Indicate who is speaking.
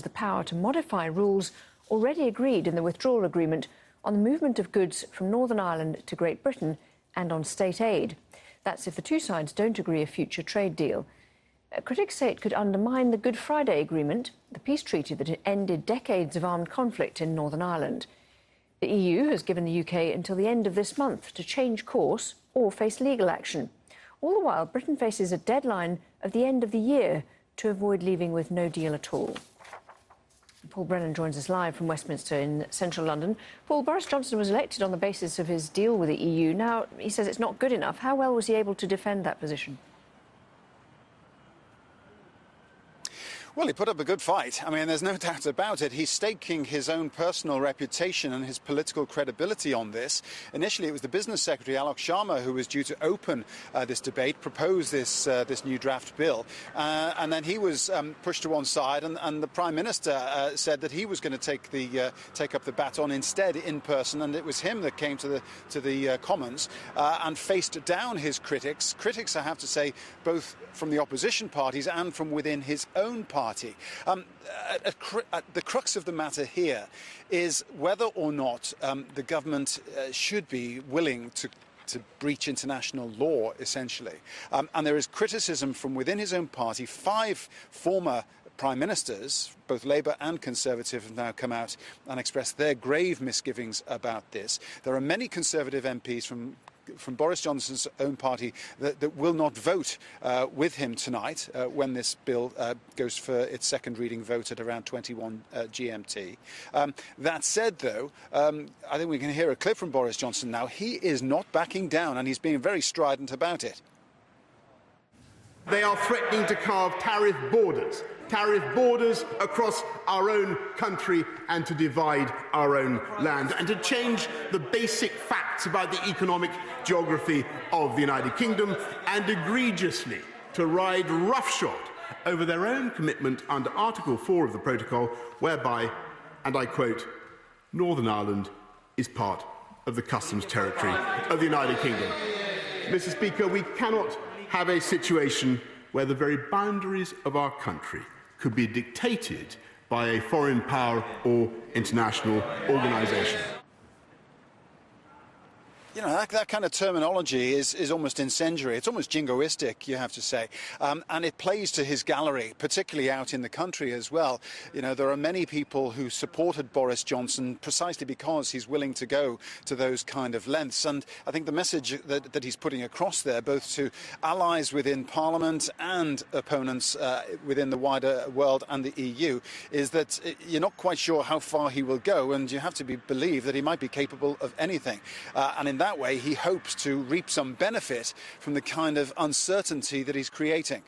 Speaker 1: the power to modify rules already agreed in the withdrawal agreement on the movement of goods from Northern Ireland to Great Britain and on state aid. That's if the two sides don't agree a future trade deal. Critics say it could undermine the Good Friday Agreement, the peace treaty that had ended decades of armed conflict in Northern Ireland. The EU has given the UK until the end of this month to change course or face legal action. All the while, Britain faces a deadline of the end of the year to avoid leaving with no deal at all. Paul Brennan joins us live from Westminster in central London. Paul, Boris Johnson was elected on the basis of his deal with the EU. Now, he says it's not good enough. How well was he able to defend that position?
Speaker 2: Well, he put up a good fight. I mean, there's no doubt about it. He's staking his own personal reputation and his political credibility on this. Initially, it was the Business Secretary, Alok Sharma, who was due to open this debate, propose this new draft bill. And then he was pushed to one side, and the Prime Minister said that he was going to take up the baton instead in person. And it was him that came to the Commons and faced down his critics. Critics, I have to say, both from the opposition parties and from within his own party. The crux of the matter here is whether or not the government should be willing to breach international law, essentially. And there is criticism from within his own party. 5 former Prime Ministers, both Labour and Conservative, have now come out and expressed their grave misgivings about this. There are many Conservative MPs from Boris Johnson's own party that will not vote with him tonight when this bill goes for its second reading vote at around 21 GMT. That said, though, I think we can hear a clip from Boris Johnson now. He is not backing down, and he's being very strident about it.
Speaker 3: They are threatening to carve tariff borders across our own country and to divide our own land and to change the basic facts about the economic geography of the United Kingdom and egregiously to ride roughshod over their own commitment under Article 4 of the Protocol, whereby, and I quote, Northern Ireland is part of the customs territory of the United Kingdom. Mr. Speaker, we cannot have a situation where the very boundaries of our country could be dictated by a foreign power or international organisation.
Speaker 2: You know, that kind of terminology is almost incendiary. It's almost jingoistic, you have to say. And it plays to his gallery, particularly out in the country as well. You know, there are many people who supported Boris Johnson precisely because he's willing to go to those kind of lengths. And I think the message that he's putting across there, both to allies within Parliament and opponents within the wider world and the EU, is that you're not quite sure how far he will go, and you have to believe that he might be capable of anything. And in that way, he hopes to reap some benefit from the kind of uncertainty that he's creating.